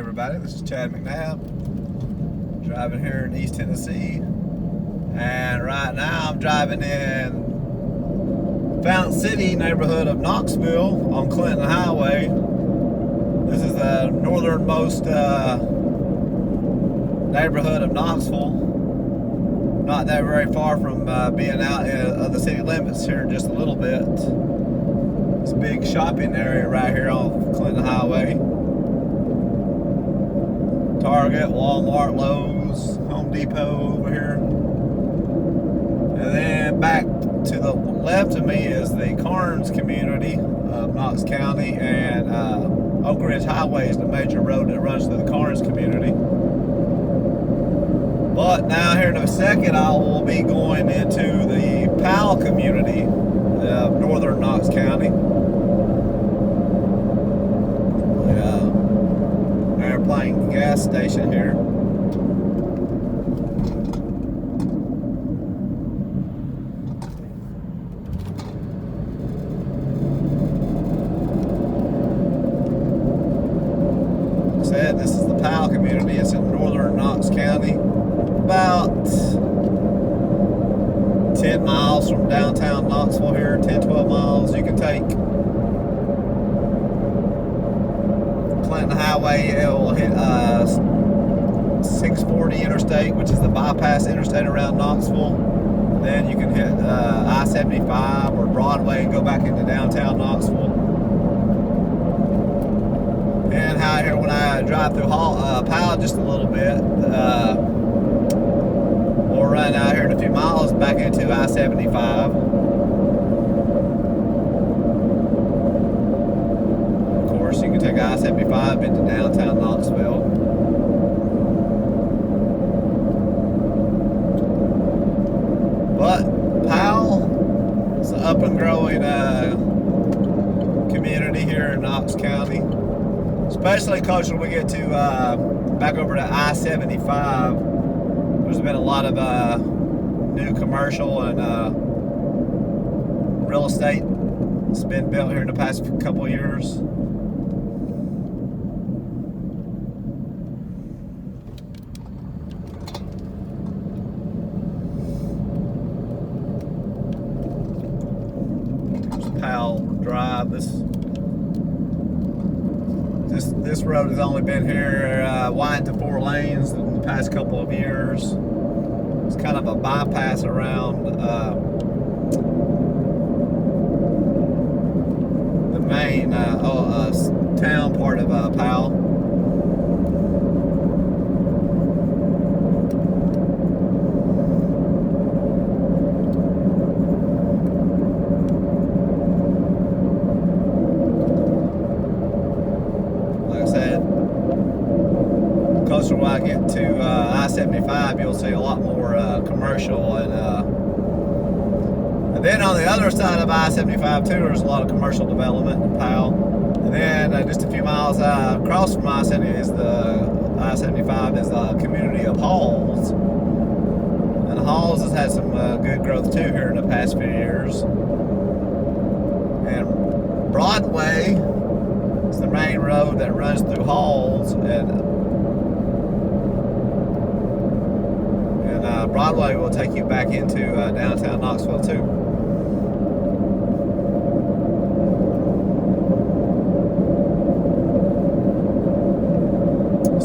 everybody, this is Chad McNabb, driving here in East Tennessee, and right now I'm driving in Fountain City neighborhood of Knoxville on Clinton Highway. This is the northernmost neighborhood of Knoxville, not that very far from being out of the city limits here in just a little bit. It's a big shopping area right here on Clinton Highway. Target, Walmart, Lowe's, Home Depot over here. And then back to the left of me is the Carnes community of Knox County, and Oak Ridge Highway is the major road that runs through the Carnes community. But now here in a second I will be going into the Powell community of northern Knox County. Airplane gas station here. Like I said, this is the Powell community. It's in northern Knox County, about 10 miles from downtown Knoxville here, 10-12 miles you can take. Clinton Highway, it will hit 640 interstate, which is the bypass interstate around Knoxville. Then you can hit I-75 or Broadway and go back into downtown Knoxville. And out here when I drive through Powell just a little bit, we'll run out here in a few miles back into I-75. You can take I-75 into downtown Knoxville. But Powell is an up and growing community here in Knox County, especially closer we get to back over to I-75. There's been a lot of new commercial and real estate that's been built here in the past couple of years. Powell Drive. This road has only been here wide to 4 lanes in the past couple of years. It's kind of a bypass around the main town part of Powell. Closer when I get to I-75, you'll see a lot more commercial, and then on the other side of I-75 too, there's a lot of commercial development in Powell. And then just a few miles across from I-75 is the community of Halls, and Halls has had some good growth too here in the past few years. And Broadway is the main road that runs through Halls, and Broadway will take you back into downtown Knoxville too.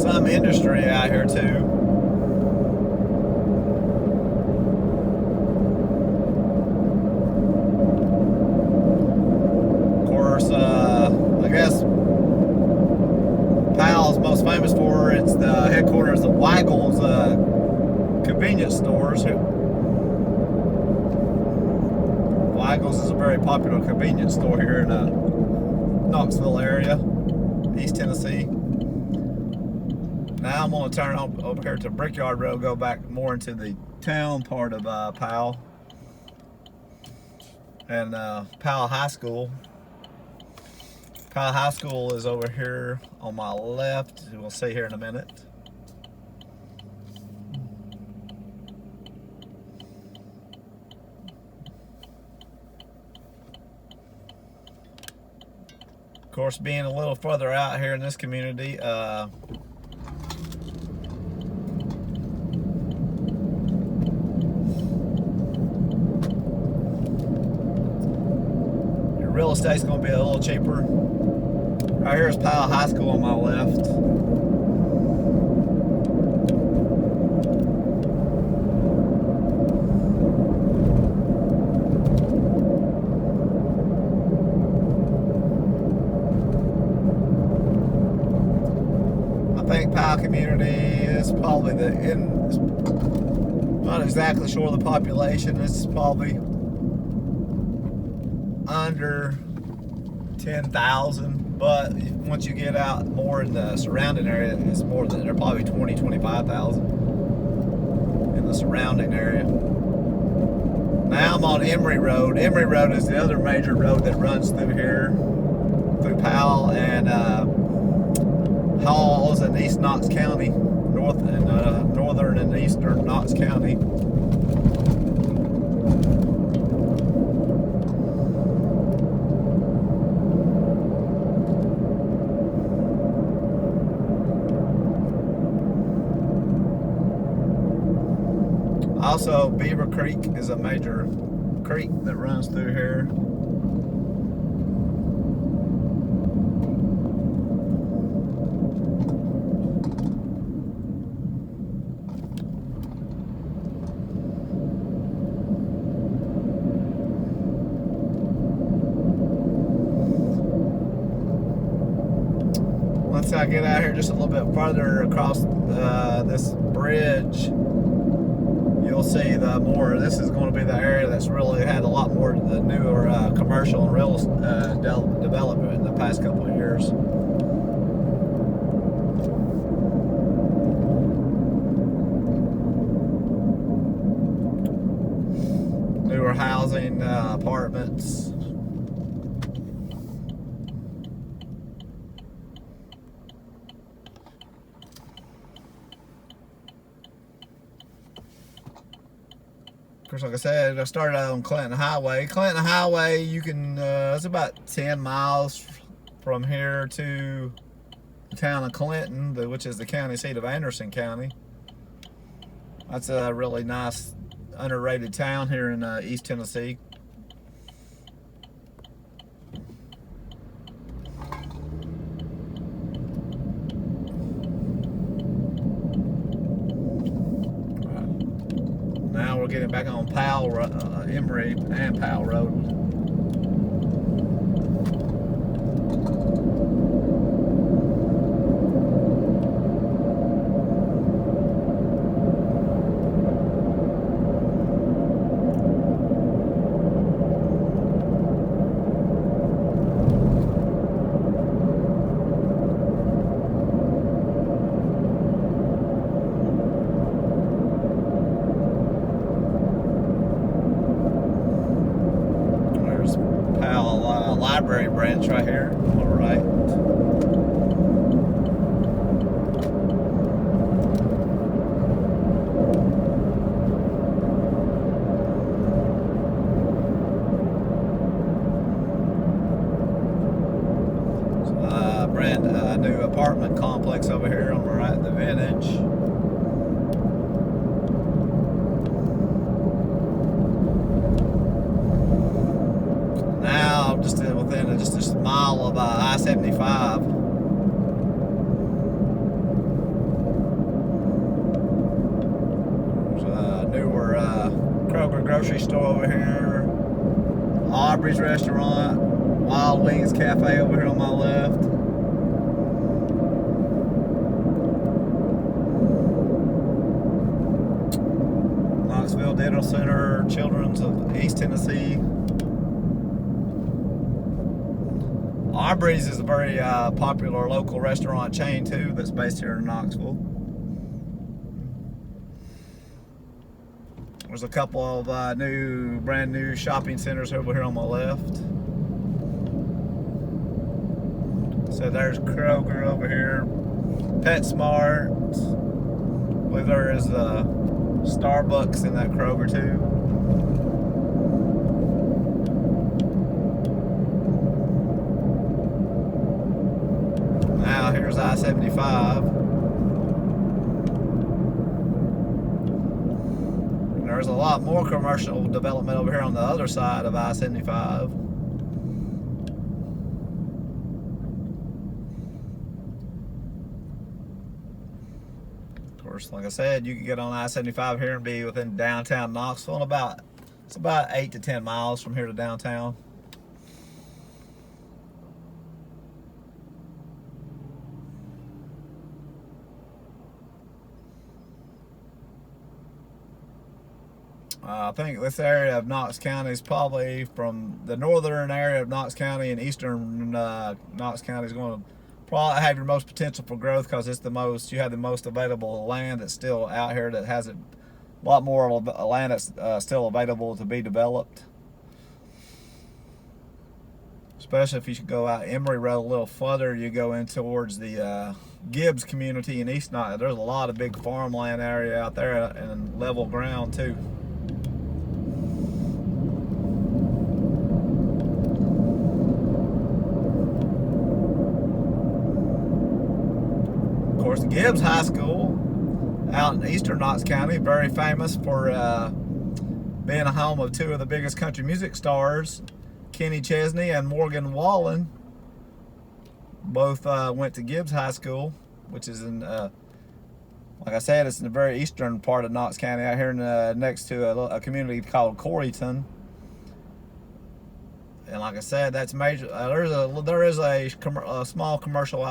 Some industry out here too. Of course, I guess Powell's most famous for it's the headquarters of Weigel's convenience stores. Weigel's is a very popular convenience store here in the Knoxville area, East Tennessee. Now I'm going to turn over here to Brickyard Road, go back more into the town part of Powell, and Powell High School. Powell High School is over here on my left. We'll see here in a minute. Of course, being a little further out here in this community, estate's going to be a little cheaper. Right here is Powell High School on my left. I think Powell community is probably the not exactly sure of the population. It's probably under 10,000, but once you get out more in the surrounding area, it's more than, they're probably 25,000 in the surrounding area. Now I'm on Emory Road. Emory Road is the other major road that runs through here, through Powell and Halls in East Knox County, northern and eastern Knox County. Also, Beaver Creek is a major creek that runs through here. Once I get out here just a little bit further across this bridge, you'll see the more. This is going to be the area that's really had a lot more of the newer commercial and real development in the past couple of years. Newer housing, apartments. Of course, like I said, I started out on Clinton Highway. Clinton Highway, you can, it's about 10 miles from here to the town of Clinton, which is the county seat of Anderson County. That's a really nice, underrated town here in East Tennessee. Now we're getting back on Powell, Emory and Powell Road. Library branch right here, all right. Brand new apartment complex over here on the right, the Vintage. Just within just a mile of I-75. There's a newer Kroger grocery store over here, Aubrey's restaurant, Wild Wings Cafe over here on my left. Knoxville Dental Center, Children's of East Tennessee. Aubrey's is a very popular local restaurant chain too that's based here in Knoxville. There's a couple of brand new shopping centers over here on my left. So there's Kroger over here, PetSmart. I believe there is Starbucks in that Kroger too. Now here's I-75. And there's a lot more commercial development over here on the other side of I-75. hours. Like I said, you can get on I-75 here and be within downtown Knoxville in it's about 8 to 10 miles from here to downtown. I think this area of Knox County is probably from the northern area of Knox County and eastern Knox County is going to probably have your most potential for growth because it's you have the most available land that's still out here that has a lot more land that's still available to be developed. Especially if you should go out Emory Road a little further, you go in towards the Gibbs community in East Knox. There's a lot of big farmland area out there and level ground too. Of course, Gibbs High School out in eastern Knox County, very famous for being a home of two of the biggest country music stars, Kenny Chesney and Morgan Wallen. Both went to Gibbs High School, which is in, like I said, it's in the very eastern part of Knox County, out here next to a community called Coreyton. And like I said, that's major. There is a small commercial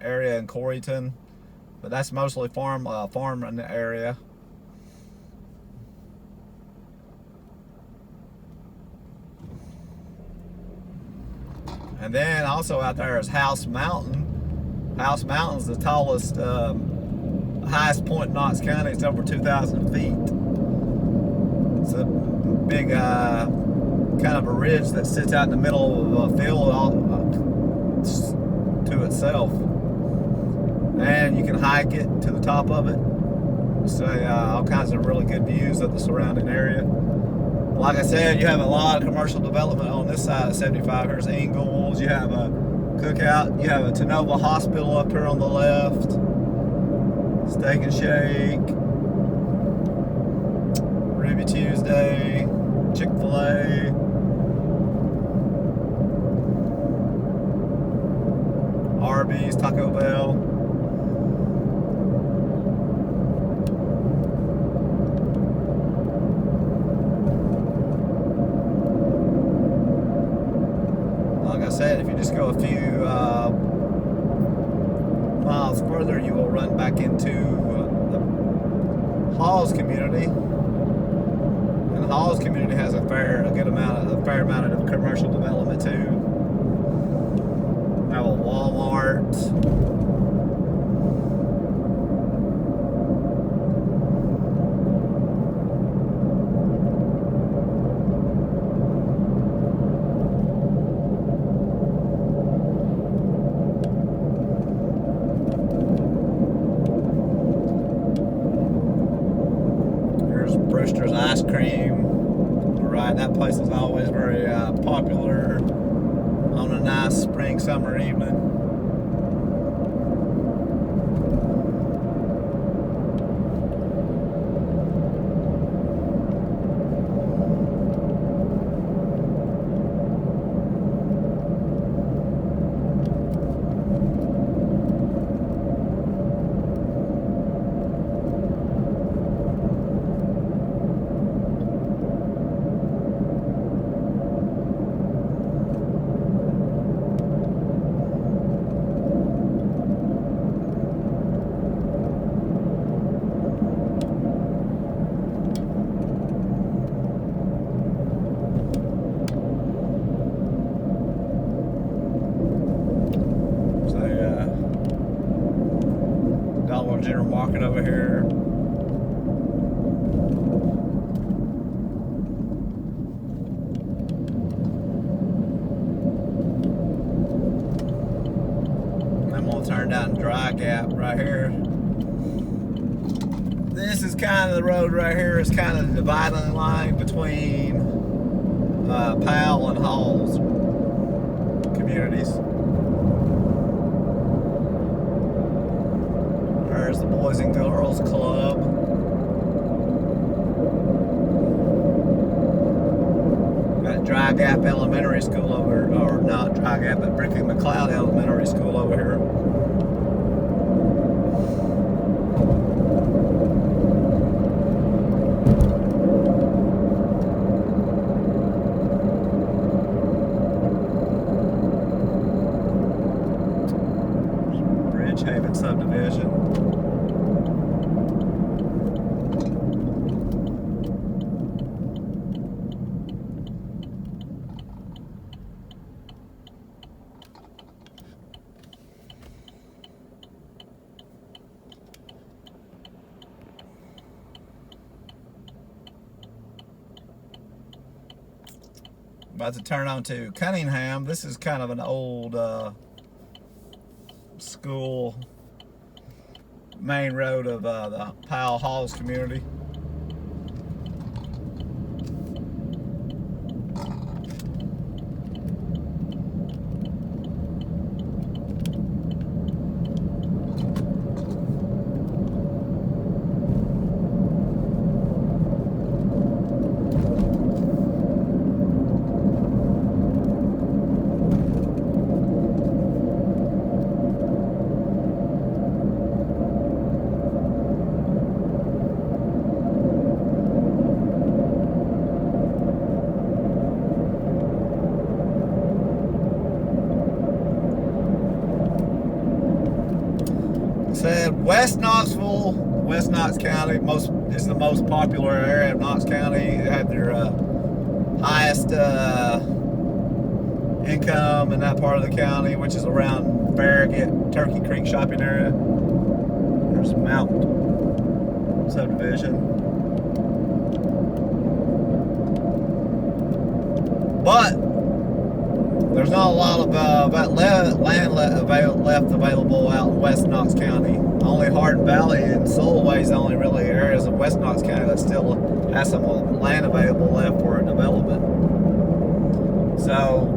area in Coreyton, but that's mostly farm in the area. And then also out there is House Mountain. House Mountain is the tallest, highest point in Knox County. It's over 2,000 feet. It's a big kind of a ridge that sits out in the middle of a field to itself. And you can hike it to the top of it. So all kinds of really good views of the surrounding area. Like I said, you have a lot of commercial development on this side of 75. Here's Ingalls. You have a Cookout. You have a Tenova Hospital up here on the left. Steak and Shake. Ruby Tuesday. Chick-fil-A. Arby's, Taco Bell. Like I said, if you just go a few miles further, you will run back into the Halls community. And the Halls community has a fair amount of commercial development too. Have a Walmart. Here's Brewster's Ice Cream. Right, that place is always very popular on a nice spring summer evening. General Market over here. I'm gonna turn down Dry Gap right here. This is kind of the road right here. It's kind of the dividing line between Powell and Halls communities. There's the Boys and Girls Club. Got Dry Gap Elementary School over, or not Dry Gap, but Brickley McLeod Elementary School over here. Ridgehaven subdivision. About to turn on to Cunningham. This is kind of an old school main road of the Powell Halls community. Said West Knoxville, West Knox County, is the most popular area of Knox County. They have their highest income in that part of the county, which is around Farragut, Turkey Creek shopping area. There's Mount subdivision. But there's not a lot of land left available out in West Knox County. Only Hardin Valley and Solway is the only really areas of West Knox County that still has some land available left for development. So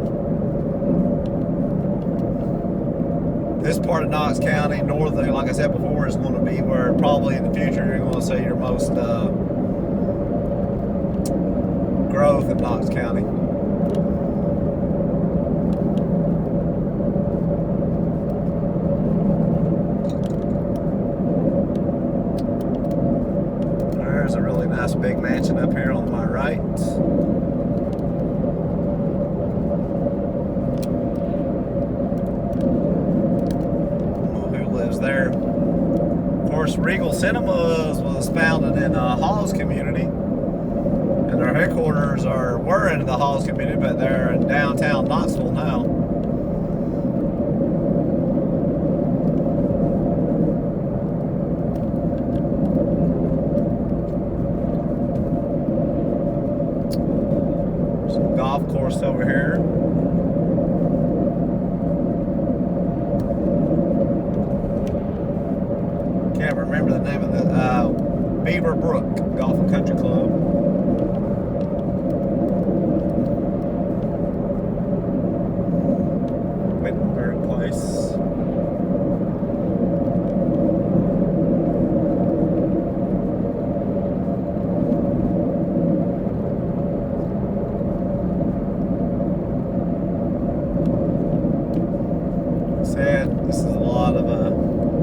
this part of Knox County, northern, like I said before, is going to be where probably in the future you're going to see your most growth in Knox County. There's a really nice big mansion up here on my right. There. Of course, Regal Cinemas was founded in the Halls community, and their headquarters were in the Halls community, but they're in downtown Knoxville now. There's a golf course over here. Can't remember the name of the Beaver Brook Golf and Country Club.